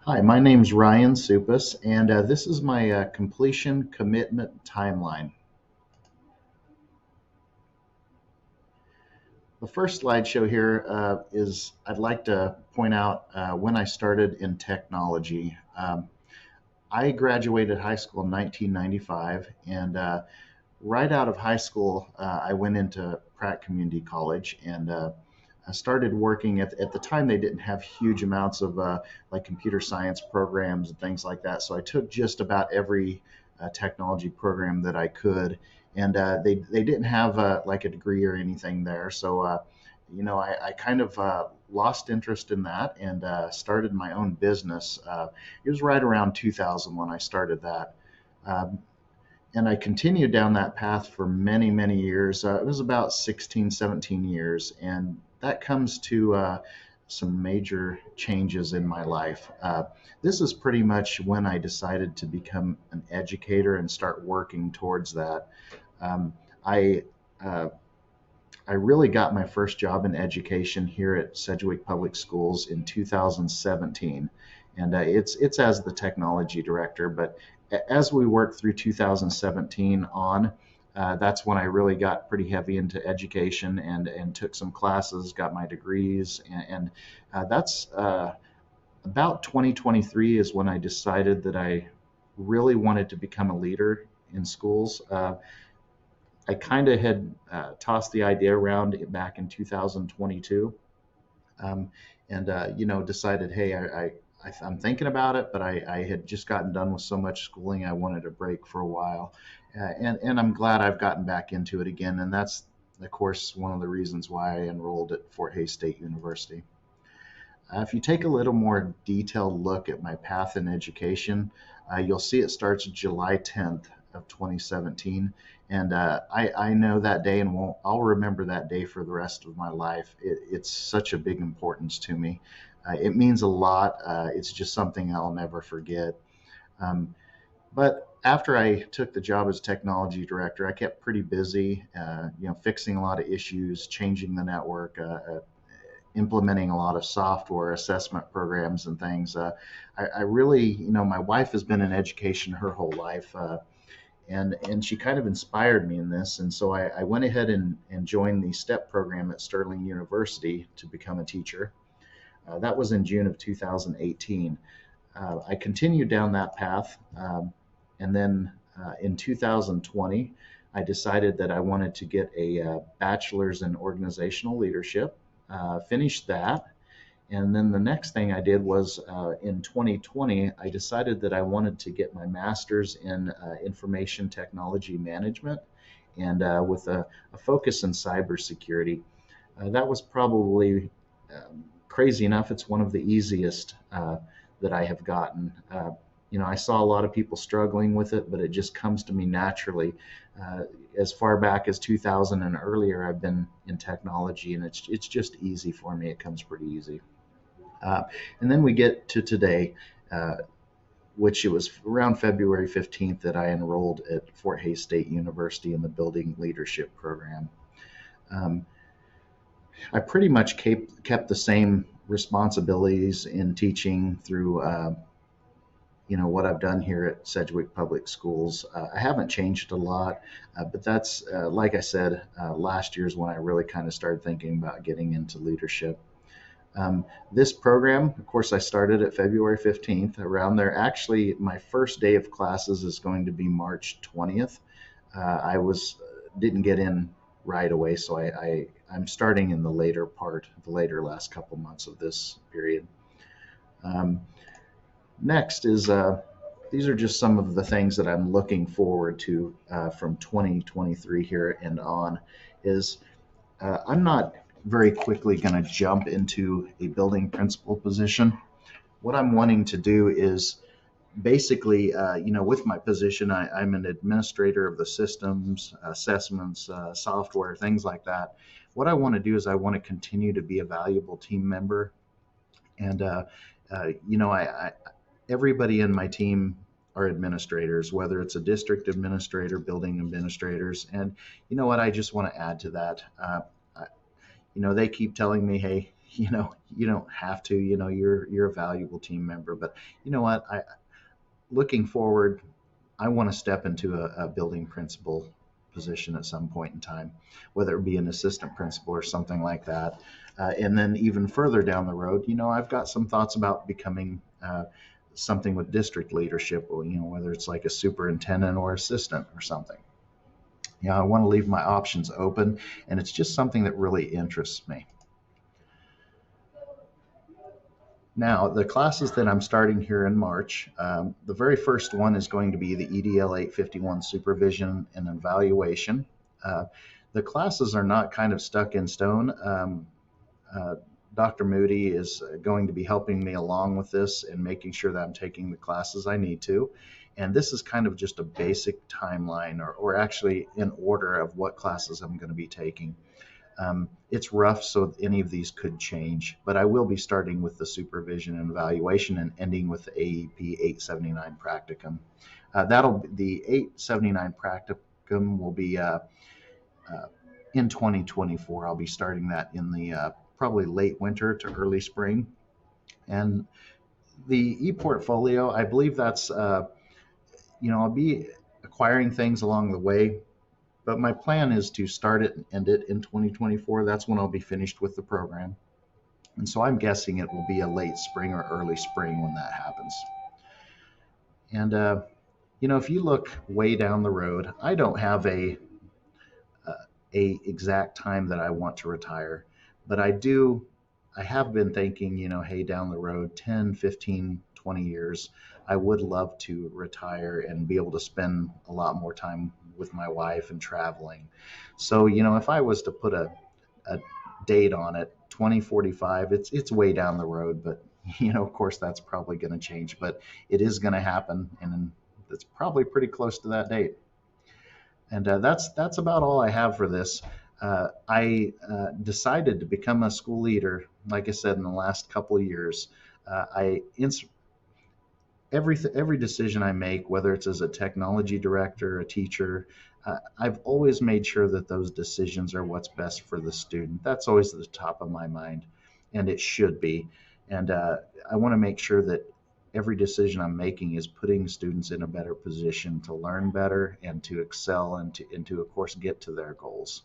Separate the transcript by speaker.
Speaker 1: Hi, my name's Ryan Suppes, and this is my completion commitment timeline. The first slideshow here is I'd like to point out when I started in technology. I graduated high school in 1995, and right out of high school, I went into Pratt Community College and I started working at the time they didn't have huge amounts of like computer science programs and things like that. So I took just about every technology program that I could, and they didn't have like a degree or anything there. So I kind of lost interest in that and started my own business. It was right around 2000 when I started that. Um, and I continued down that path for many, many years. It was about 16, 17 years. And that comes to some major changes in my life. This is pretty much when I decided to become an educator and start working towards that. Um, I uh, I really got my first job in education here at Sedgwick Public Schools in 2017, and it's as the technology director. But as we worked through 2017 on, that's when I really got pretty heavy into education and took some classes, got my degrees, and that's about 2023 is when I decided that I really wanted to become a leader in schools. I kind of had tossed the idea around back in 2022, um, and decided, hey, I'm thinking about it, but I had just gotten done with so much schooling, I wanted a break for a while, and I'm glad I've gotten back into it again, and that's of course one of the reasons why I enrolled at Fort Hays State University. If you take a little more detailed look at my path in education, you'll see it starts July 10th of 2017. And I know that day and I'll remember that day for the rest of my life. It's such a big importance to me. It means a lot. It's just something I'll never forget. Um, but after I took the job as technology director, I kept pretty busy, fixing a lot of issues, changing the network, implementing a lot of software assessment programs and things. I really, my wife has been in education her whole life, and she kind of inspired me in this. And so I went ahead and joined the STEP program at Sterling University to become a teacher. That was in June of 2018. I continued down that path, and then in 2020, I decided that I wanted to get a bachelor's in organizational leadership. Finished that, and then the next thing I did was in 2020, I decided that I wanted to get my master's in information technology management and with a focus in cybersecurity. That was probably crazy enough. It's one of the easiest that I have gotten. I saw a lot of people struggling with it, but it just comes to me naturally. Uh, as far back as 2000 and earlier, I've been in technology, and it's just easy for me. It comes pretty easy. Uh, and then we get to today, uh, which it was around February 15th that I enrolled at Fort Hays State University in the Building Leadership Program. Um, I pretty much kept the same responsibilities in teaching through what I've done here at Sedgwick Public Schools. I haven't changed a lot, but that's like I said, last year's when I really kind of started thinking about getting into leadership. This program, of course, I started at February 15th around there. Actually, my first day of classes is going to be March 20th. I didn't get in right away, so I'm starting in the later part, the later last couple months of this period. Um, Next is these are just some of the things that I'm looking forward to from 2023 here and on. Is I'm not very quickly going to jump into a building principal position. What I'm wanting to do is basically, with my position, I'm an administrator of the systems, assessments, software, things like that. What I want to do is I want to continue to be a valuable team member, and I everybody in my team are administrators, whether it's a district administrator, building administrators, and you know what? I just want to add to that. They keep telling me, hey, you don't have to. You're a valuable team member. But you know what? Looking forward, I want to step into a building principal position at some point in time, whether it be an assistant principal or something like that. And then even further down the road, I've got some thoughts about becoming something with district leadership, or, whether it's like a superintendent or assistant or something. I want to leave my options open, and it's just something that really interests me. Now, the classes that I'm starting here in March, the very first one is going to be the EDL 851 Supervision and Evaluation. Uh, the classes are not kind of stuck in stone. Uh, Dr. Moody is going to be helping me along with this and making sure that I'm taking the classes I need to. And this is kind of just a basic timeline, or actually in order of what classes I'm going to be taking. It's rough, so any of these could change, but I will be starting with the supervision and evaluation and ending with the AEP 879 practicum. The 879 practicum will be in 2024. I'll be starting that in the probably late winter to early spring. And the e-portfolio, I believe that's, I'll be acquiring things along the way, but my plan is to start it and end it in 2024. That's when I'll be finished with the program. And so I'm guessing it will be a late spring or early spring when that happens. And, if you look way down the road, I don't have a exact time that I want to retire, but I have been thinking, hey, down the road, 10, 15, 20 years, I would love to retire and be able to spend a lot more time with my wife and traveling. So, if I was to put a date on it, 2045, it's way down the road, but of course that's probably going to change, but it is going to happen, and it's probably pretty close to that date. And that's about all I have for this. I decided to become a school leader, like I said, in the last couple of years. I every decision I make, whether it's as a technology director, a teacher, I've always made sure that those decisions are what's best for the student. That's always at the top of my mind, and it should be. And I want to make sure that every decision I'm making is putting students in a better position to learn better and to excel, and to of course, get to their goals.